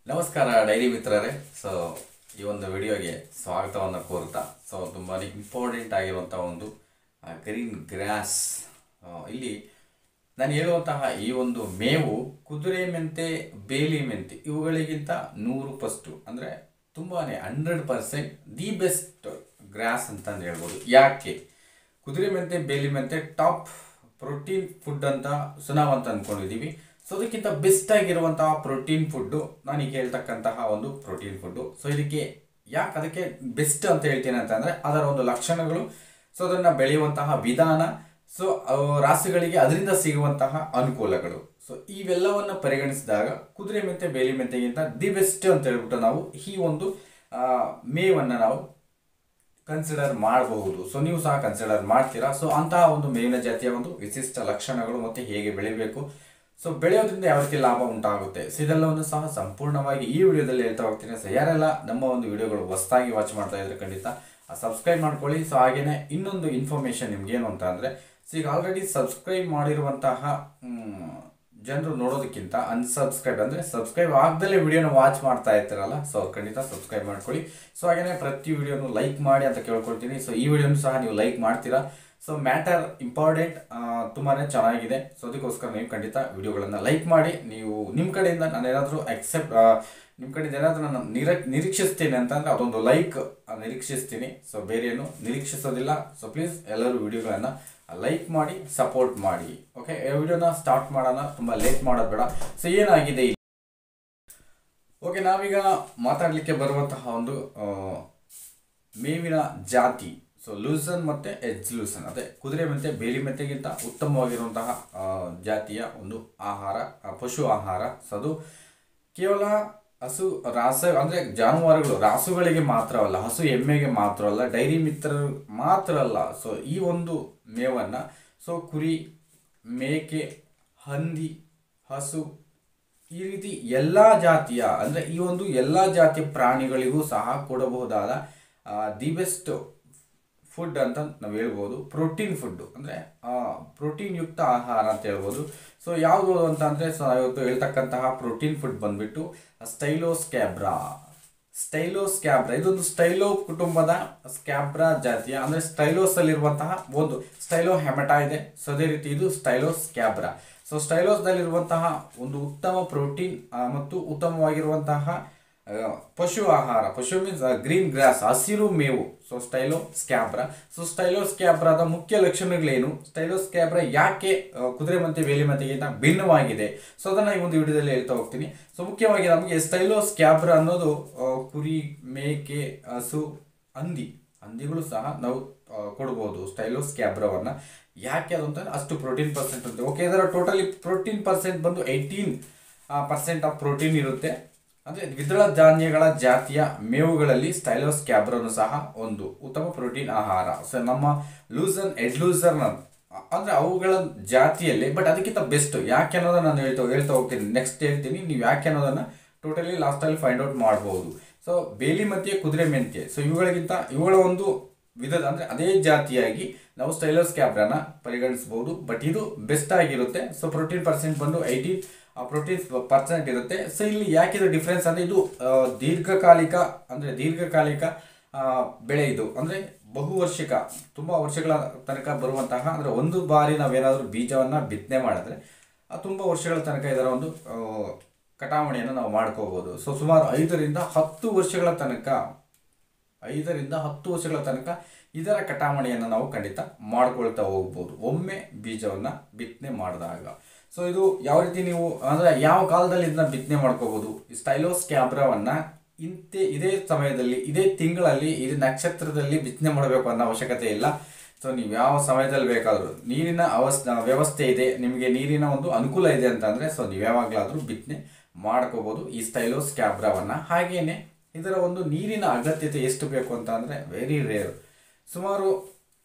ನಮಸ್ಕಾರ ಡೈರಿ ಮಿತ್ರರೇ. ಸೊ ಈ ಒಂದು ವಿಡಿಯೋಗೆ ಸ್ವಾಗತವನ್ನು ಕೋರುತ್ತಾ, ಸೊ ತುಂಬಾ ಇಂಪಾರ್ಟೆಂಟ್ ಆಗಿರುವಂಥ ಒಂದು ಗ್ರೀನ್ ಗ್ರಾಸ್. ಇಲ್ಲಿ ನಾನು ಹೇಳುವಂತಹ ಈ ಒಂದು ಮೇವು ಕುದುರೆ ಮೆಂತೆ, ಬೇಲಿ ಮೆಂತೆ ಇವುಗಳಿಗಿಂತ 100% ಅಂದರೆ ತುಂಬಾ 100% ದಿ ಬೆಸ್ಟ್ ಗ್ರಾಸ್ ಅಂತಂದು ಹೇಳ್ಬೋದು. ಯಾಕೆ ಕುದುರೆ ಮೆಂತೆ, ಬೇಲಿ ಮೆಂತೆ ಟಾಪ್ ಪ್ರೋಟೀನ್ ಫುಡ್ ಅಂತ ನಾವು ಅಂದ್ಕೊಂಡಿದ್ದೀವಿ. ಸೊ ಅದಕ್ಕಿಂತ ಬೆಸ್ಟ್ ಆಗಿರುವಂತಹ ಪ್ರೋಟೀನ್ ಫುಡ್ಡು ನಾನೀಗ ಹೇಳ್ತಕ್ಕಂತಹ ಒಂದು ಪ್ರೋಟೀನ್ ಫುಡ್ಡು. ಸೊ ಇದಕ್ಕೆ ಯಾಕೆ ಅದಕ್ಕೆ ಬೆಸ್ಟ್ ಅಂತ ಹೇಳ್ತೀನಿ ಅಂತಂದರೆ ಅದರ ಒಂದು ಲಕ್ಷಣಗಳು, ಸೊ ಅದನ್ನು ಬೆಳೆಯುವಂತಹ ವಿಧಾನ, ಸೊ ರಾಸುಗಳಿಗೆ ಅದರಿಂದ ಸಿಗುವಂತಹ ಅನುಕೂಲಗಳು. ಸೊ ಇವೆಲ್ಲವನ್ನು ಪರಿಗಣಿಸಿದಾಗ ಕುದುರೆ ಮೆಂತೆ, ಬೇಲಿ ಮೆಂತೆಗಿಂತ ದಿ ಬೆಸ್ಟ್ ಅಂತ ಹೇಳ್ಬಿಟ್ಟು ನಾವು ಈ ಒಂದು ಮೇವನ್ನು ನಾವು ಕನ್ಸಿಡರ್ ಮಾಡಬಹುದು. ಸೊ ನೀವು ಸಹ ಕನ್ಸಿಡರ್ ಮಾಡ್ತೀರಾ. ಸೊ ಅಂತಹ ಒಂದು ಮೇವಿನ ಜಾತಿಯ ಒಂದು ವಿಶಿಷ್ಟ ಲಕ್ಷಣಗಳು ಮತ್ತು ಹೇಗೆ ಬೆಳಿಬೇಕು, ಸೊ ಬೆಳೆಯೋದ್ರಿಂದ ಯಾವ ರೀತಿ ಲಾಭ ಉಂಟಾಗುತ್ತೆ, ಸೊ ಇದೆಲ್ಲವನ್ನು ಸಹ ಸಂಪೂರ್ಣವಾಗಿ ಈ ವಿಡಿಯೋದಲ್ಲಿ ಹೇಳ್ತಾ ಹೋಗ್ತೀನಿ. ಸೊ ಯಾರೆಲ್ಲ ನಮ್ಮ ಒಂದು ವಿಡಿಯೋಗಳು ಹೊಸದಾಗಿ ವಾಚ್ ಮಾಡ್ತಾ ಇದ್ರೆ ಖಂಡಿತ ಸಬ್ಸ್ಕ್ರೈಬ್ ಮಾಡ್ಕೊಳ್ಳಿ. ಸೊ ಹಾಗೇನೆ ಇನ್ನೊಂದು ಇನ್ಫಾರ್ಮೇಶನ್ ನಿಮ್ಗೇನು ಅಂತ ಅಂದರೆ, ಸೊ ಈಗ ಆಲ್ರೆಡಿ ಸಬ್ಸ್ಕ್ರೈಬ್ ಮಾಡಿರುವಂತಹ ಜನರು ನೋಡೋದಕ್ಕಿಂತ ಅನ್ಸಬ್ಸ್ಕ್ರೈಬ್ ಅಂದರೆ ಸಬ್ಸ್ಕ್ರೈಬ್ ಆಗದಲ್ಲೇ ವಿಡಿಯೋನ ವಾಚ್ ಮಾಡ್ತಾ ಇರ್ತಾರಲ್ಲ, ಸೊ ಖಂಡಿತ ಸಬ್ಸ್ಕ್ರೈಬ್ ಮಾಡ್ಕೊಳ್ಳಿ. ಸೊ ಹಾಗೇನೆ ಪ್ರತಿ ವಿಡಿಯೋನು ಲೈಕ್ ಮಾಡಿ ಅಂತ ಕೇಳ್ಕೊಳ್ತೀನಿ. ಸೊ ಈ ವಿಡಿಯೋನು ಸಹ ನೀವು ಲೈಕ್ ಮಾಡ್ತೀರಾ. ಸೊ ಮ್ಯಾಟರ್ ಇಂಪಾರ್ಟೆಂಟ್, ತುಂಬಾ ಚೆನ್ನಾಗಿದೆ. ಸೊ ಅದಕ್ಕೋಸ್ಕರ ನೀವು ಖಂಡಿತ ವಿಡಿಯೋಗಳನ್ನು ಲೈಕ್ ಮಾಡಿ. ನೀವು ನಿಮ್ಮ ಕಡೆಯಿಂದ ನಾನು ಏನಾದರೂ ನಿಮ್ಮ ಕಡೆಯಿಂದ ಏನಾದರೂ ನಾನು ನಿರೀಕ್ಷಿಸ್ತೀನಿ ಅಂತಂದರೆ ಅದೊಂದು ಲೈಕ್ ನಿರೀಕ್ಷಿಸ್ತೀನಿ. ಸೊ ಬೇರೆ ಏನು ನಿರೀಕ್ಷಿಸೋದಿಲ್ಲ. ಸೊ ಪ್ಲೀಸ್ ಎಲ್ಲರೂ ವಿಡಿಯೋಗಳನ್ನು ಲೈಕ್ ಮಾಡಿ, ಸಪೋರ್ಟ್ ಮಾಡಿ. ಓಕೆ, ವಿಡಿಯೋನ ಸ್ಟಾರ್ಟ್ ಮಾಡೋಣ, ತುಂಬ ಲೇಟ್ ಮಾಡೋದು ಬೇಡ. ಸೊ ಏನಾಗಿದೆ ಓಕೆ, ನಾವೀಗ ಮಾತಾಡಲಿಕ್ಕೆ ಬರುವಂತಹ ಒಂದು ಮೇವಿನ ಜಾತಿ, ಸೊ ಲೂಸನ್ ಮತ್ತು ಎಜ್ ಲೂಸನ್, ಅದೇ ಕುದುರೆ ಮೆಂತೆ, ಬೇಲಿ ಮೆಂತೆಗಿಂತ ಉತ್ತಮವಾಗಿರುವಂತಹ ಜಾತಿಯ ಒಂದು ಆಹಾರ, ಪಶು ಆಹಾರ. ಸೊ ಅದು ಕೇವಲ ಹಸು ರಾಸ ಅಂದರೆ ಜಾನುವಾರುಗಳು, ರಾಸುಗಳಿಗೆ ಮಾತ್ರವಲ್ಲ, ಹಸು ಎಮ್ಮೆಗೆ ಮಾತ್ರವಲ್ಲ, ಡೈರಿ ಮಿತ್ರರು ಮಾತ್ರ ಅಲ್ಲ. ಸೊ ಈ ಒಂದು ಮೇವನ್ನು ಸೊ ಕುರಿ, ಮೇಕೆ, ಹಂದಿ, ಹಸು ಈ ರೀತಿ ಎಲ್ಲ ಜಾತಿಯ ಅಂದರೆ ಈ ಒಂದು ಎಲ್ಲ ಜಾತಿಯ ಪ್ರಾಣಿಗಳಿಗೂ ಸಹ ಕೊಡಬಹುದಾದ ದಿ ಬೆಸ್ಟ್ ಫುಡ್ ಅಂತ ನಾವು ಹೇಳ್ಬೋದು. ಪ್ರೋಟೀನ್ ಫುಡ್ಡು ಅಂದರೆ ಪ್ರೋಟೀನ್ ಯುಕ್ತ ಆಹಾರ ಅಂತ ಹೇಳ್ಬೋದು. ಸೊ ಯಾವುದು ಅಂತ ಅಂದರೆ, ಸೊ ಇವತ್ತು ಹೇಳ್ತಕ್ಕಂತಹ ಪ್ರೋಟೀನ್ ಫುಡ್ ಬಂದ್ಬಿಟ್ಟು ಸ್ಟೈಲೋಸ್ಕ್ಯಾಬ್ರಾ. ಇದೊಂದು ಸ್ಟೈಲೋ ಕುಟುಂಬದ ಸ್ಕ್ಯಾಬ್ರಾ ಜಾತಿಯ ಅಂದರೆ ಸ್ಟೈಲೋಸಲ್ಲಿರುವಂತಹ ಒಂದು ಸ್ಟೈಲೋ ಹೆಮಟಾ ಇದೆ. ಸೊ ಅದೇ ರೀತಿ ಇದು ಸ್ಟೈಲೋಸ್ಕ್ಯಾಬ್ರಾ. ಸೊ ಸ್ಟೈಲೋಸ್ದಲ್ಲಿರುವಂತಹ ಒಂದು ಉತ್ತಮ ಪ್ರೋಟೀನ್ ಮತ್ತು ಉತ್ತಮವಾಗಿರುವಂತಹ ಪಶು ಆಹಾರ. ಪಶು ಮೀನ್ಸ್ ಗ್ರೀನ್ ಗ್ರಾಸ್, ಹಸಿರು ಮೇವು. ಸೊ ಸ್ಟೈಲೋಸ್ಕ್ಯಾಬ್ರಾದ ಮುಖ್ಯ ಲಕ್ಷಣಗಳೇನು, ಸ್ಟೈಲೋಸ್ಕ್ಯಾಬ್ರಾ ಯಾಕೆ ಕುದುರೆ ಮೆಂತೆ, ಬೇಲಿ ಮೆಂತೆಗಿಂತ ಭಿನ್ನವಾಗಿದೆ, ಸೊ ಅದನ್ನು ಈ ಒಂದು ವಿಡಿಯೋದಲ್ಲಿ ಹೇಳ್ತಾ ಹೋಗ್ತೀನಿ. ಸೊ ಮುಖ್ಯವಾಗಿ ನಮಗೆ ಸ್ಟೈಲೋಸ್ಕ್ಯಾಬ್ರಾ ಅನ್ನೋದು ಕುರಿ, ಮೇಕೆ, ಹಸು, ಹಂದಿಗಳು ಸಹ ನಾವು ಕೊಡ್ಬೋದು ಸ್ಟೈಲೋಸ್ಕ್ಯಾಬ್ರಾವನ್ನು. ಯಾಕೆ ಅದು ಅಂತ ಅಷ್ಟು ಪ್ರೋಟೀನ್ ಪರ್ಸೆಂಟ್ ಅಂತ. ಓಕೆ, ಇದರ ಟೋಟಲಿ ಪ್ರೋಟೀನ್ ಪರ್ಸೆಂಟ್ ಬಂದು 18% ಆಫ್ ಪ್ರೋಟೀನ್ ಇರುತ್ತೆ. ಅಂದರೆ ದ್ವಿದಳ ಧಾನ್ಯಗಳ ಜಾತಿಯ ಮೇವುಗಳಲ್ಲಿ ಸ್ಟೈಲೋಸ್ಕ್ಯಾಬ್ರಾನು ಸಹ ಒಂದು ಉತ್ತಮ ಪ್ರೋಟೀನ್ ಆಹಾರ. ಸೊ ನಮ್ಮ ಲೂಸನ್, ಎಡ್ ಲೂಸನ್ ಅಂದರೆ ಅವುಗಳ ಜಾತಿಯಲ್ಲಿ, ಬಟ್ ಅದಕ್ಕಿಂತ ಬೆಸ್ಟ್ ಯಾಕೆ ಅನ್ನೋದನ್ನು ನಾನು ಹೇಳ್ತಾ ಹೋಗ್ತೀನಿ. ನೆಕ್ಸ್ಟ್ ಹೇಳ್ತೀನಿ, ನೀವು ಯಾಕೆ ಅನ್ನೋದನ್ನು ಟೋಟಲಿ ಲಾಸ್ಟಲ್ಲಿ ಫೈಂಡ್ ಔಟ್ ಮಾಡ್ಬೋದು. ಸೊ ಬೇಲಿ ಮೆಂತೆ, ಕುದುರೆ ಮೆಂತೆ, ಸೊ ಇವುಗಳ ಒಂದು ವಿಧದ ಅಂದರೆ ಅದೇ ಜಾತಿಯಾಗಿ ನಾವು ಸ್ಟೈಲೋಸ್ಕ್ಯಾಬ್ರಾನ ಪರಿಗಣಿಸ್ಬೋದು. ಬಟ್ ಇದು ಬೆಸ್ಟ್ ಆಗಿರುತ್ತೆ. ಸೊ ಪ್ರೋಟೀನ್ ಪರ್ಸೆಂಟ್ ಬಂದು 18% ಇರುತ್ತೆ. ಸೊ ಇಲ್ಲಿ ಯಾಕಿದು ಡಿಫ್ರೆನ್ಸ್ ಅಂದರೆ ಇದು ದೀರ್ಘಕಾಲಿಕ ಬೆಳೆ. ಇದು ಅಂದರೆ ಬಹುವಾರ್ಷಿಕ, ತುಂಬ ವರ್ಷಗಳ ತನಕ ಬರುವಂತಹ, ಅಂದರೆ ಒಂದು ಬಾರಿ ನಾವೇನಾದರೂ ಬೀಜವನ್ನು ಬಿತ್ತನೆ ಮಾಡಿದ್ರೆ ತುಂಬ ವರ್ಷಗಳ ತನಕ ಇದರ ಒಂದು ಕಟಾವಣೆಯನ್ನು ನಾವು ಮಾಡ್ಕೋಬೋದು. ಸೊ ಸುಮಾರು 5ರಿಂದ 10 ವರ್ಷಗಳ ತನಕ ಇದರ ಕಟಾವಣೆಯನ್ನು ನಾವು ಖಂಡಿತ ಮಾಡ್ಕೊಳ್ತಾ ಹೋಗ್ಬೋದು ಒಮ್ಮೆ ಬೀಜವನ್ನು ಬಿತ್ತನೆ ಮಾಡಿದಾಗ. ಸೊ ಇದು ಯಾವ ರೀತಿ ನೀವು ಅಂದರೆ ಯಾವ ಕಾಲದಲ್ಲಿ ಇದನ್ನ ಬಿತ್ತನೆ ಮಾಡ್ಕೋಬೋದು. ಈ ಸ್ಟೈಲೋಸ್ಕ್ಯಾಬ್ರಾವನ್ನು ಇದೇ ಸಮಯದಲ್ಲಿ, ಇದೇ ತಿಂಗಳಲ್ಲಿ, ಇದೇ ನಕ್ಷತ್ರದಲ್ಲಿ ಬಿತ್ತನೆ ಮಾಡಬೇಕು ಅನ್ನೋ ಅವಶ್ಯಕತೆ ಇಲ್ಲ. ಸೊ ನೀವು ಯಾವ ಸಮಯದಲ್ಲಿ ಬೇಕಾದರೂ, ನೀರಿನ ವ್ಯವಸ್ಥೆ ಇದೆ, ನಿಮಗೆ ನೀರಿನ ಒಂದು ಅನುಕೂಲ ಇದೆ ಅಂತಂದರೆ, ಸೊ ನೀವು ಯಾವಾಗಲಾದರೂ ಬಿತ್ತನೆ ಮಾಡ್ಕೋಬೋದು ಈ ಸ್ಟೈಲೋಸ್ಕ್ಯಾಬ್ರಾವನ್ನು. ಹಾಗೆಯೇ ಇದರ ಒಂದು ನೀರಿನ ಅಗತ್ಯತೆ ಎಷ್ಟು ಬೇಕು ಅಂತ ಅಂದರೆ ವೆರಿ ರೇರ್. ಸುಮಾರು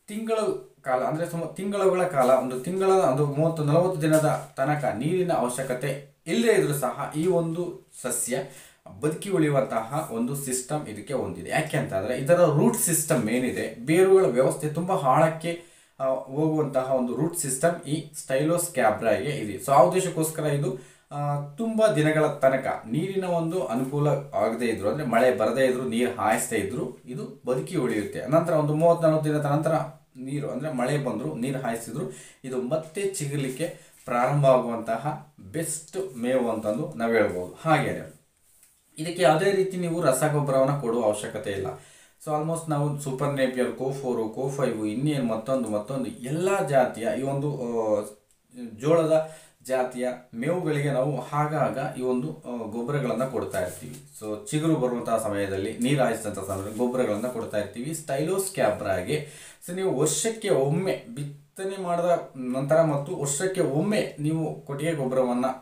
ತಿಂಗಳು ಕಾಲ ಅಂದರೆ ತಿಂಗಳುಗಳ ಕಾಲ, ಒಂದು 30-40 ದಿನದ ತನಕ ನೀರಿನ ಅವಶ್ಯಕತೆ ಇಲ್ಲದೇ ಇದ್ರೂ ಸಹ ಈ ಒಂದು ಸಸ್ಯ ಬದುಕಿ ಉಳಿಯುವಂತಹ ಒಂದು ಸಿಸ್ಟಮ್ ಇದಕ್ಕೆ ಹೊಂದಿದೆ. ಯಾಕೆ ಅಂತಂದರೆ ಇದರ ರೂಟ್ ಸಿಸ್ಟಮ್ ಏನಿದೆ, ಬೇರುಗಳ ವ್ಯವಸ್ಥೆ ತುಂಬ ಆಳಕ್ಕೆ ಹೋಗುವಂತಹ ಒಂದು ರೂಟ್ ಸಿಸ್ಟಮ್ ಈ ಸ್ಟೈಲೋಸ್ಕ್ಯಾಬ್ರಾಗೆ ಇದೆ. ಸೊ ಆ ಉದ್ದೇಶಕ್ಕೋಸ್ಕರ ಇದು ತುಂಬ ದಿನಗಳ ತನಕ ನೀರಿನ ಒಂದು ಅನುಕೂಲ ಆಗದೇ ಇದ್ರು, ಅಂದರೆ ಮಳೆ ಬರದೇ ಇದ್ರು, ನೀರು ಹಾಯಿಸದೇ ಇದ್ರು ಇದು ಬದುಕಿ ಉಳಿಯುತ್ತೆ. ನಂತರ ಒಂದು 30-40 ದಿನದ ನಂತರ ನೀರು ಅಂದರೆ ಮಳೆ ಬಂದರೂ ನೀರು ಹಾಯಿಸಿದ್ರು ಇದು ಮತ್ತೆ ಚಿಗುರಲಿಕ್ಕೆ ಪ್ರಾರಂಭ ಆಗುವಂತಹ ಬೆಸ್ಟ್ ಮೇವು ಅಂತಂದು ನಾವು ಹೇಳ್ಬೋದು. ಹಾಗೇನೆ ಇದಕ್ಕೆ ಯಾವುದೇ ರೀತಿ ನೀವು ರಸಗೊಬ್ಬರವನ್ನು ಕೊಡುವ ಅವಶ್ಯಕತೆ ಇಲ್ಲ. ಸೊ ಆಲ್ಮೋಸ್ಟ್ ನಾವು ಸೂಪರ್ ನೇಪಿಯರ್, ಕೋ4, ಕೋ5 ಇನ್ನೇನು ಮತ್ತೊಂದು ಎಲ್ಲ ಜಾತಿಯ ಈ ಒಂದು ಜೋಳದ ಜಾತಿಯ ಮೇವುಗಳಿಗೆ ನಾವು ಆಗಾಗ ಈ ಒಂದು ಗೊಬ್ಬರಗಳನ್ನು ಕೊಡ್ತಾ ಇರ್ತೀವಿ. ಸೊ ಚಿಗುರು ಬರುವಂತಹ ಸಮಯದಲ್ಲಿ, ನೀರು ಹಾಯಿಸಿದಂಥ ಸಮಯದಲ್ಲಿ ಗೊಬ್ಬರಗಳನ್ನು ಕೊಡ್ತಾ ಇರ್ತೀವಿ ಸ್ಟೈಲೋಸ್ಕ್ಯಾಬ್ರಾಗೆ. ಸೊ ನೀವು ವರ್ಷಕ್ಕೆ ಒಮ್ಮೆ ಬಿತ್ತನೆ ಮಾಡಿದ ನಂತರ ಮತ್ತು ವರ್ಷಕ್ಕೆ ಒಮ್ಮೆ ನೀವು ಕೊಟ್ಟಿಗೆ ಗೊಬ್ಬರವನ್ನು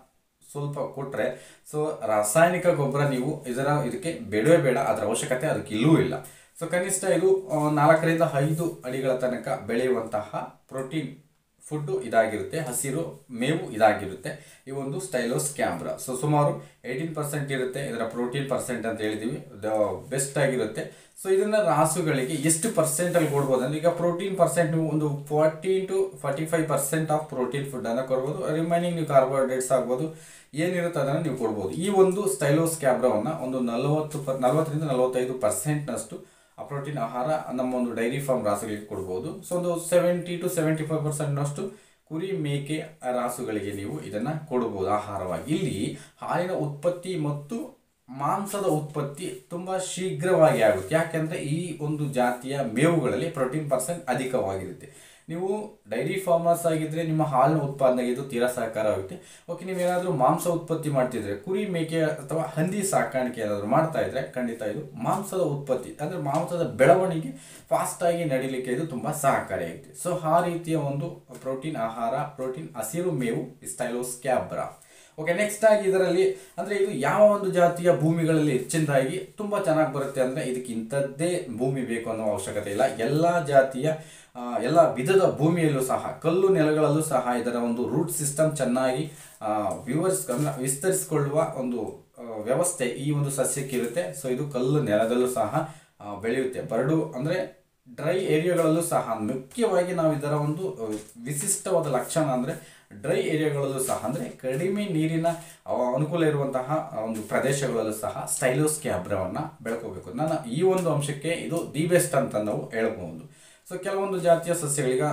ಸ್ವಲ್ಪ ಕೊಟ್ಟರೆ, ಸೊ ರಾಸಾಯನಿಕ ಗೊಬ್ಬರ ನೀವು ಇದಕ್ಕೆ ಬೇಡವೇ ಬೇಡ, ಅದರ ಅವಶ್ಯಕತೆ ಅದಕ್ಕೆ ಇಲ್ಲೂ ಇಲ್ಲ. ಸೊ ಕನಿಷ್ಠ ಇದು 4ರಿಂದ 5 ಅಡಿಗಳ ತನಕ ಬೆಳೆಯುವಂತಹ ಪ್ರೋಟೀನ್ ಫುಡ್ಡು ಇದಾಗಿರುತ್ತೆ, ಹಸಿರು ಮೇವು ಇದಾಗಿರುತ್ತೆ ಈ ಒಂದು ಸ್ಟೈಲೋಸ್ಕ್ಯಾಬ್ರಾ. ಸೊ ಸುಮಾರು 18% ಇರುತ್ತೆ ಇದರ ಪ್ರೋಟೀನ್ ಪರ್ಸೆಂಟ್ ಅಂತ ಹೇಳಿದ್ದೀವಿ, ಬೆಸ್ಟ್ ಆಗಿರುತ್ತೆ. ಸೊ ಇದನ್ನು ರಾಸುಗಳಿಗೆ ಎಷ್ಟು ಪರ್ಸೆಂಟಲ್ಲಿ ಕೊಡ್ಬೋದು ಅಂದರೆ, ಈಗ ಪ್ರೋಟೀನ್ ಪರ್ಸೆಂಟ್ ನೀವು ಒಂದು 40 to 45% ಆಫ್ ಪ್ರೋಟೀನ್ ಫುಡ್ಡನ್ನು ಕೊಡ್ಬೋದು. ರಿಮೈನಿಂಗ್ ನೀವು ಕಾರ್ಬೋಹೈಡ್ರೇಟ್ಸ್ ಆಗ್ಬೋದು, ಏನಿರುತ್ತೆ ಅದನ್ನು ನೀವು ಕೊಡ್ಬೋದು. ಈ ಒಂದು ಸ್ಟೈಲೋಸ್ಕ್ಯಾಬ್ರಾವನ್ನು ಒಂದು 40ರಿಂದ 45% ಪ್ರೋಟೀನ್ ಆಹಾರ ನಮ್ಮ ಒಂದು ಡೈರಿ ಫಾರ್ಮ್ ರಾಸುಗಳಿಗೆ ಕೊಡ್ಬೋದು. ಸೊ ಒಂದು 70 to 75% ಕುರಿ ಮೇಕೆ ರಾಸುಗಳಿಗೆ ನೀವು ಇದನ್ನು ಕೊಡ್ಬೋದು ಆಹಾರವಾಗಿ. ಇಲ್ಲಿ ಹಾಲಿನ ಉತ್ಪತ್ತಿ ಮತ್ತು ಮಾಂಸದ ಉತ್ಪತ್ತಿ ತುಂಬ ಶೀಘ್ರವಾಗಿ ಆಗುತ್ತೆ. ಯಾಕೆಂದರೆ ಈ ಒಂದು ಜಾತಿಯ ಮೇವುಗಳಲ್ಲಿ ಪ್ರೋಟೀನ್ ಪರ್ಸೆಂಟ್ ಅಧಿಕವಾಗಿರುತ್ತೆ. ನೀವು ಡೈರಿ ಫಾರ್ಮರ್ಸ್ ಆಗಿದ್ದರೆ ನಿಮ್ಮ ಹಾಲಿನ ಉತ್ಪಾದನೆಗೆ ಇದು ತೀರಾ ಸಹಕಾರವಾಗುತ್ತೆ. ಓಕೆ, ನೀವೇನಾದರೂ ಮಾಂಸ ಉತ್ಪತ್ತಿ ಮಾಡ್ತಿದ್ರೆ, ಕುರಿ ಮೇಕೆ ಅಥವಾ ಹಂದಿ ಸಾಕಾಣಿಕೆ ಏನಾದರೂ ಮಾಡ್ತಾ ಇದ್ರೆ, ಖಂಡಿತ ಇದು ಮಾಂಸದ ಉತ್ಪತ್ತಿ ಅಂದರೆ ಮಾಂಸದ ಬೆಳವಣಿಗೆ ಫಾಸ್ಟಾಗಿ ನಡೀಲಿಕ್ಕೆ ಇದು ತುಂಬ ಸಹಕಾರಿಯಾಗುತ್ತೆ. ಸೊ ಆ ರೀತಿಯ ಒಂದು ಪ್ರೋಟೀನ್ ಆಹಾರ, ಪ್ರೋಟೀನ್ ಹಸಿರು ಮೇವು ಸ್ಟೈಲೋಸ್ಕ್ಯಾಬ್ರಾ. ಓಕೆ, ನೆಕ್ಸ್ಟ್ ಆಗಿ ಇದರಲ್ಲಿ ಅಂದರೆ ಇದು ಯಾವ ಒಂದು ಜಾತಿಯ ಭೂಮಿಗಳಲ್ಲಿ ಹೆಚ್ಚಿನದಾಗಿ ತುಂಬ ಚೆನ್ನಾಗಿ ಬರುತ್ತೆ ಅಂದರೆ, ಇದಕ್ಕೆ ಇಂಥದ್ದೇ ಭೂಮಿ ಬೇಕು ಅನ್ನೋ ಅವಶ್ಯಕತೆ ಇಲ್ಲ. ಎಲ್ಲ ಜಾತಿಯ ಎಲ್ಲ ವಿಧದ ಭೂಮಿಯಲ್ಲೂ ಸಹ, ಕಲ್ಲು ನೆಲಗಳಲ್ಲೂ ಸಹ ಇದರ ಒಂದು ರೂಟ್ ಸಿಸ್ಟಮ್ ಚೆನ್ನಾಗಿ ವಿಸ್ತರಿಸಿಕೊಳ್ಳುವ ಒಂದು ವ್ಯವಸ್ಥೆ ಈ ಒಂದು ಸಸ್ಯಕ್ಕೆ ಇರುತ್ತೆ. ಸೊ ಇದು ಕಲ್ಲು ನೆಲದಲ್ಲೂ ಸಹ ಬೆಳೆಯುತ್ತೆ. ಬರಡು ಅಂದರೆ ಡ್ರೈ ಏರಿಯಾಗಳಲ್ಲೂ ಸಹ, ಮುಖ್ಯವಾಗಿ ನಾವು ಇದರ ಒಂದು ವಿಶಿಷ್ಟವಾದ ಲಕ್ಷಣ ಅಂದರೆ ಡ್ರೈ ಏರಿಯಾಗಳಲ್ಲೂ ಸಹ, ಅಂದರೆ ಕಡಿಮೆ ನೀರಿನ ಅನುಕೂಲ ಇರುವಂತಹ ಒಂದು ಪ್ರದೇಶಗಳಲ್ಲೂ ಸಹ ಸ್ಟೈಲೋಸ್ಕ್ಯಾಬ್ರಾವನ್ನು ಬೆಳ್ಕೋಬೇಕು. ಈ ಒಂದು ಅಂಶಕ್ಕೆ ಇದು ದಿ ಬೆಸ್ಟ್ ಅಂತ ನಾವು ಹೇಳ್ಬೋದು. ಸೊ ಕೆಲವೊಂದು ಜಾತಿಯ ಸಸ್ಯಗಳಿಗೆ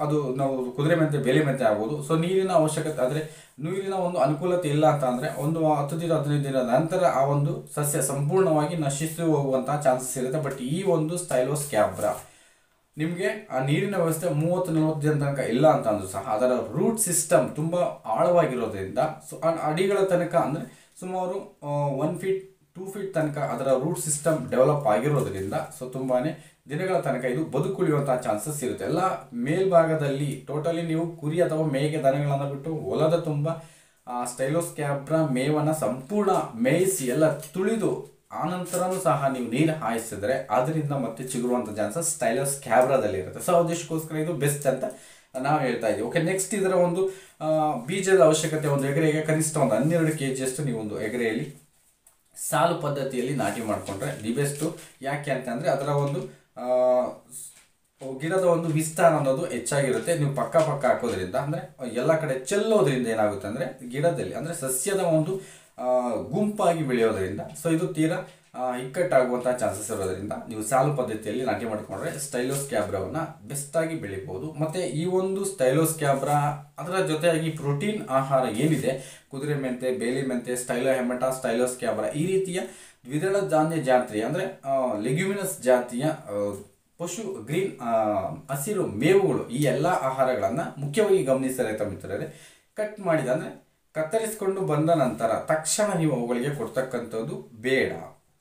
ಅದು ನಾವು ಕುದುರೆ ಮೆಂತೆ, ಬೇಲಿ ಮೆಂತೆ ಆಗ್ಬೋದು. ಸೊ ನೀರಿನ ಅವಶ್ಯಕತೆ ಆದರೆ ನೀರಿನ ಒಂದು ಅನುಕೂಲತೆ ಇಲ್ಲ ಅಂತ ಅಂದರೆ ಒಂದು 10 ದಿನ 15 ದಿನದ ನಂತರ ಆ ಒಂದು ಸಸ್ಯ ಸಂಪೂರ್ಣವಾಗಿ ನಶಿಸಿ ಹೋಗುವಂತಹ ಚಾನ್ಸಸ್ ಇರುತ್ತೆ. ಬಟ್ ಈ ಒಂದು ಸ್ಟೈಲೋಸ್ಕ್ಯಾಬ್ರಾ ನಿಮಗೆ ಆ ನೀರಿನ ವ್ಯವಸ್ಥೆ 30-40 ದಿನ ತನಕ ಇಲ್ಲ ಅಂತ ಅಂದರೂ ಸಹ ಅದರ ರೂಟ್ ಸಿಸ್ಟಮ್ ತುಂಬ ಆಳವಾಗಿರೋದ್ರಿಂದ, ಸೊ ಅಡಿಗಳ ತನಕ ಅಂದರೆ ಸುಮಾರು 1 feet 2 feet ತನಕ ಅದರ ರೂಟ್ ಸಿಸ್ಟಮ್ ಡೆವಲಪ್ ಆಗಿರೋದ್ರಿಂದ, ಸೊ ತುಂಬಾ ದಿನಗಳ ತನಕ ಇದು ಬದುಕುಳಿಯುವಂತಹ ಚಾನ್ಸಸ್ ಇರುತ್ತೆ. ಎಲ್ಲ ಮೇಲ್ಭಾಗದಲ್ಲಿ ಟೋಟಲಿ ನೀವು ಕುರಿ ಅಥವಾ ಮೇಕೆ ದನಗಳನ್ನು ಬಿಟ್ಟು ಹೊಲದ ತುಂಬ ಸ್ಟೈಲೋಸ್ಕ್ಯಾಬ್ರಾ ಮೇವನ್ನು ಸಂಪೂರ್ಣ ಮೇಯಿಸಿ ಎಲ್ಲ ತುಳಿದು ಆನಂತರನೂ ಸಹ ನೀವು ನೀರು ಹಾಯಿಸಿದ್ರೆ ಅದರಿಂದ ಮತ್ತೆ ಚಿಗುರುವಂಥ ಚಾನ್ಸಸ್ ಸ್ಟೈಲೋಸ್ಕ್ಯಾಬ್ರಾದಲ್ಲಿ ಇರುತ್ತೆ. ಸೊ ಅದಕ್ಕೋಸ್ಕರ ಇದು ಬೆಸ್ಟ್ ಅಂತ ನಾವು ಹೇಳ್ತಾ ಇದ್ದೀವಿ. ಓಕೆ, ನೆಕ್ಸ್ಟ್ ಇದರ ಒಂದು ಬೀಜದ ಅವಶ್ಯಕತೆ ಒಂದು ಎಕರೆಗೆ ಕನಿಷ್ಠ ಒಂದು 12 kg ನೀವು ಒಂದು ಎಕರೆಯಲ್ಲಿ ಸಾಲು ಪದ್ಧತಿಯಲ್ಲಿ ನಾಟಿ ಮಾಡಿಕೊಂಡ್ರೆ ದಿ ಬೆಸ್ಟು. ಯಾಕೆ ಅಂತಂದರೆ ಅದರ ಒಂದು ಗಿಡದ ಒಂದು ವಿಸ್ತಾರ ಅನ್ನೋದು ಹೆಚ್ಚಾಗಿರುತ್ತೆ. ನೀವು ಪಕ್ಕ ಹಾಕೋದ್ರಿಂದ ಅಂದರೆ ಎಲ್ಲ ಕಡೆ ಚೆಲ್ಲೋದ್ರಿಂದ ಏನಾಗುತ್ತೆ ಅಂದರೆ ಗಿಡದಲ್ಲಿ ಅಂದರೆ ಸಸ್ಯದ ಒಂದು ಗುಂಪಾಗಿ ಬೆಳೆಯೋದ್ರಿಂದ, ಸೊ ಇದು ತೀರಾ ಇಕ್ಕಟ್ಟಾಗುವಂತಹ ಚಾನ್ಸಸ್ ಇರೋದ್ರಿಂದ ನೀವು ಸಾಲು ಪದ್ಧತಿಯಲ್ಲಿ ನಾಟಿ ಮಾಡಿಕೊಂಡ್ರೆ ಸ್ಟೈಲೋಸ್ಕ್ಯಾಬ್ರಾವನ್ನು ಬೆಸ್ಟಾಗಿ ಬೆಳಿಬೋದು. ಮತ್ತು ಈ ಒಂದು ಸ್ಟೈಲೋಸ್ಕ್ಯಾಬ್ರಾ ಅದರ ಜೊತೆಯಾಗಿ ಪ್ರೋಟೀನ್ ಆಹಾರ ಏನಿದೆ, ಕುದುರೆ ಮೆಂತೆ, ಬೇಲಿ ಮೆಂತೆ, ಸ್ಟೈಲೋಹೆಮಟಾ, ಸ್ಟೈಲೋಸ್ಕ್ಯಾಬ್ರಾ ಈ ರೀತಿಯ ದ್ವಿದಳ ಧಾನ್ಯ ಜಾತಿಯ ಅಂದರೆ ಲೆಗ್ಯುಮಿನಸ್ ಜಾತಿಯ ಪಶು ಗ್ರೀನ್ ಹಸಿರು ಮೇವುಗಳು, ಈ ಎಲ್ಲ ಆಹಾರಗಳನ್ನು ಮುಖ್ಯವಾಗಿ ಗಮನಿಸಿದ ರೈತ ಮಿತ್ರರೇ, ಕಟ್ ಮಾಡಿದ ಅಂದರೆ ಕತ್ತರಿಸಿಕೊಂಡು ಬಂದ ನಂತರ ತಕ್ಷಣ ನೀವು ಅವುಗಳಿಗೆ ಕೊಡ್ತಕ್ಕಂಥದ್ದು ಬೇಡ.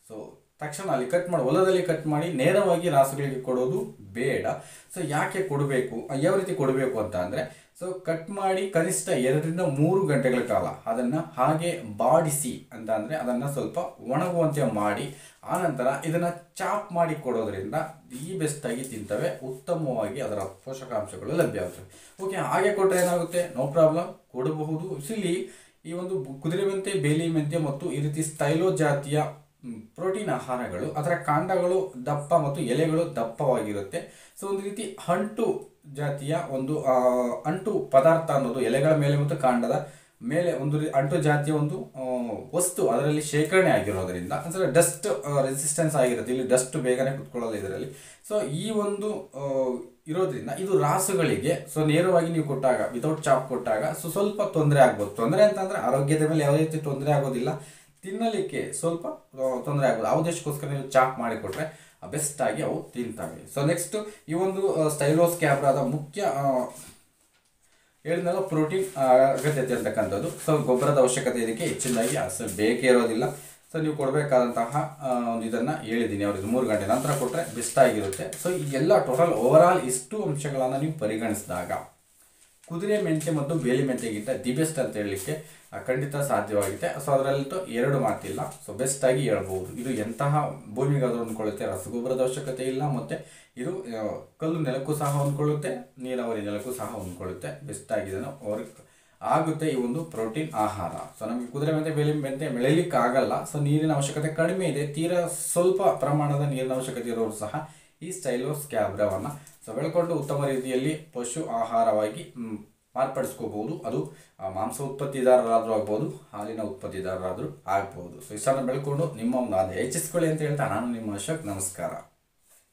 ಸೊ ತಕ್ಷಣ ಅಲ್ಲಿ ಕಟ್ ಮಾಡಿ ಹೊಲದಲ್ಲಿ ಕಟ್ ಮಾಡಿ ನೇರವಾಗಿ ರಾಸುಗಳಿಗೆ ಕೊಡೋದು ಬೇಡ. ಸೊ ಯಾಕೆ ಕೊಡಬೇಕು, ಯಾವ ರೀತಿ ಕೊಡಬೇಕು ಅಂತ ಅಂದರೆ, ಸೊ ಕಟ್ ಮಾಡಿ ಕನಿಷ್ಠ 2 ರಿಂದ 3 ಗಂಟೆಗಳ ಕಾಲ ಅದನ್ನು ಹಾಗೆ ಬಾಡಿಸಿ ಅಂತ ಅಂದರೆ ಅದನ್ನು ಸ್ವಲ್ಪ ಒಣಗುವಂತೆ ಮಾಡಿ ಆನಂತರ ಇದನ್ನು ಚಾಪ್ ಮಾಡಿ ಕೊಡೋದ್ರಿಂದ ಈ ಬೆಸ್ಟಾಗಿ ತಿಂತವೆ, ಉತ್ತಮವಾಗಿ ಅದರ ಪೋಷಕಾಂಶಗಳು ಲಭ್ಯ ಆಗುತ್ತವೆ. ಓಕೆ, ಹಾಗೆ ಕೊಟ್ಟರೆ ಏನಾಗುತ್ತೆ, ನೋ ಪ್ರಾಬ್ಲಮ್, ಕೊಡಬಹುದು. ಇಲ್ಲಿ ಈ ಒಂದು ಕುದುರೆ ಮೆಂತೆ, ಬೇಲಿ ಮೆಂತೆ ಮತ್ತು ಈ ರೀತಿ ಸ್ಟೈಲೋ ಜಾತಿಯ ಪ್ರೋಟೀನ್ ಆಹಾರಗಳು ಅದರ ಕಾಂಡಗಳು ದಪ್ಪ ಮತ್ತು ಎಲೆಗಳು ದಪ್ಪವಾಗಿರುತ್ತೆ. ಸೊ ಒಂದು ರೀತಿ ಅಂಟು ಜಾತಿಯ ಒಂದು ಅಂಟು ಪದಾರ್ಥ ಅನ್ನೋದು ಎಲೆಗಳ ಮೇಲೆ ಮತ್ತು ಕಾಂಡದ ಮೇಲೆ ಒಂದು ಅಂಟು ಜಾತಿಯ ಒಂದು ವಸ್ತು ಅದರಲ್ಲಿ ಶೇಖರಣೆ ಆಗಿರೋದರಿಂದ ಅಂದರೆ ಡಸ್ಟ್ ರೆಸಿಸ್ಟೆನ್ಸ್ ಆಗಿರುತ್ತೆ. ಇಲ್ಲಿ ಡಸ್ಟ್ ಬೇಗನೆ ಕುತ್ಕೊಳ್ಳೋದು ಇದರಲ್ಲಿ. ಸೊ ಈ ಒಂದು ಇರೋದ್ರಿಂದ ಇದು ರಾಸುಗಳಿಗೆ ಸೊ ನೇರವಾಗಿ ನೀವು ಕೊಟ್ಟಾಗ ವಿತೌಟ್ ಚಾಪ್ ಕೊಟ್ಟಾಗ ಸ್ವಲ್ಪ ತೊಂದರೆ ಆಗ್ಬೋದು. ತೊಂದರೆ ಅಂತಂದರೆ ಆರೋಗ್ಯದ ಮೇಲೆ ಯಾವುದೇ ರೀತಿ ತೊಂದರೆ ಆಗೋದಿಲ್ಲ, ತಿನ್ನಲಿಕ್ಕೆ ಸ್ವಲ್ಪ ತೊಂದರೆ ಆಗ್ಬೋದು. ಆ ಉದ್ದೇಶಕ್ಕೋಸ್ಕರ ನೀವು ಚಾಪ್ ಮಾಡಿ ಕೊಟ್ಟರೆ ಬೆಸ್ಟ್ ಆಗಿ ಅವು ತಿಂತವೆ. ಸೊ ನೆಕ್ಸ್ಟ್ ಈ ಒಂದು ಸ್ಟೈಲೋಸ್ ಕ್ಯಾಬ್ರಾದ ಮುಖ್ಯ ಹೇಳಿದ್ನಲ್ಲ ಪ್ರೋಟೀನ್ ಅಗತ್ಯತೆ ಅಂತಕ್ಕಂಥದ್ದು. ಸೊ ಗೊಬ್ಬರದ ಅವಶ್ಯಕತೆ ಇದಕ್ಕೆ ಹೆಚ್ಚಿನದಾಗಿ ಅಸಲು ಬೇಕೇ ಇರೋದಿಲ್ಲ. ಸೊ ನೀವು ಕೊಡಬೇಕಾದಂತಹ ಒಂದು ಇದನ್ನು ಹೇಳಿದ್ದೀನಿ, ಅವ್ರಿಗೆ 3 ಗಂಟೆ ನಂತರ ಕೊಟ್ಟರೆ ಬೆಸ್ಟ್ ಆಗಿರುತ್ತೆ. ಸೊ ಈ ಎಲ್ಲ ಟೋಟಲ್ ಓವರಾಲ್ ಇಷ್ಟು ಅಂಶಗಳನ್ನು ನೀವು ಪರಿಗಣಿಸಿದಾಗ ಕುದುರೆ ಮೆಂತೆ ಮತ್ತು ಬೇಲಿ ಮೆಂತೆಗಿಂತ ದಿ ಬೆಸ್ಟ್ ಅಂತ ಹೇಳಲಿಕ್ಕೆ ಖಂಡಿತ ಸಾಧ್ಯವಾಗುತ್ತೆ. ಸೊ ಅದರಲ್ಲಂತೂ 2 ಮಾತಿಲ್ಲ. ಸೊ ಬೆಸ್ಟಾಗಿ ಹೇಳ್ಬೋದು. ಇದು ಎಂತಹ ಭೂಮಿಗಾದರೂ ಹೊಂದ್ಕೊಳ್ಳುತ್ತೆ, ರಸಗೊಬ್ಬರದ ಅವಶ್ಯಕತೆ ಇಲ್ಲ, ಮತ್ತು ಇದು ಕಲ್ಲು ನೆಲಕ್ಕೂ ಸಹ ಹೊಂದ್ಕೊಳ್ಳುತ್ತೆ, ನೀರಾವರಿ ನೆಲಕ್ಕೂ ಸಹ ಹೊಂದ್ಕೊಳ್ಳುತ್ತೆ. ಬೆಸ್ಟಾಗಿದೆ ಅವ್ರಿಗೆ ಆಗುತ್ತೆ ಈ ಒಂದು ಪ್ರೋಟೀನ್ ಆಹಾರ. ಸೊ ನಮಗೆ ಕುದುರೆ ಮೆಂತೆ ಬೇಲಿ ಮೆಂತೆ ಬೆಳೆಯಲಿಕ್ಕೆ ಆಗಲ್ಲ. ಸೊ ನೀರಿನ ಅವಶ್ಯಕತೆ ಕಡಿಮೆ ಇದೆ, ತೀರಾ ಸ್ವಲ್ಪ ಪ್ರಮಾಣದ ನೀರಿನ ಅವಶ್ಯಕತೆ ಇರೋರು ಸಹ ಈ ಸ್ಟೈಲೋಸ್ ಕ್ಯಾಬ್ರಾವನ್ನು ಸೊ ಬೆಳ್ಕೊಂಡು ಉತ್ತಮ ರೀತಿಯಲ್ಲಿ ಪಶು ಆಹಾರವಾಗಿ ಮಾರ್ಪಡಿಸ್ಕೋಬಹುದು. ಅದು ಮಾಂಸ ಉತ್ಪತ್ತಿದಾರರಾದರೂ ಆಗ್ಬೋದು, ಹಾಲಿನ ಉತ್ಪತ್ತಿದಾರರಾದರೂ ಆಗ್ಬೋದು. ಸೊ ಇಷ್ಟನ್ನು ಬೆಳ್ಕೊಂಡು ನಿಮ್ಮ ಒಂದು ಹೆಚ್ಚಿಸ್ಕೊಳ್ಳಿ ಅಂತ ಹೇಳ್ತಾ ನಾನು ನಿಮ್ಮ ಅಶೋಕ್. ನಮಸ್ಕಾರ.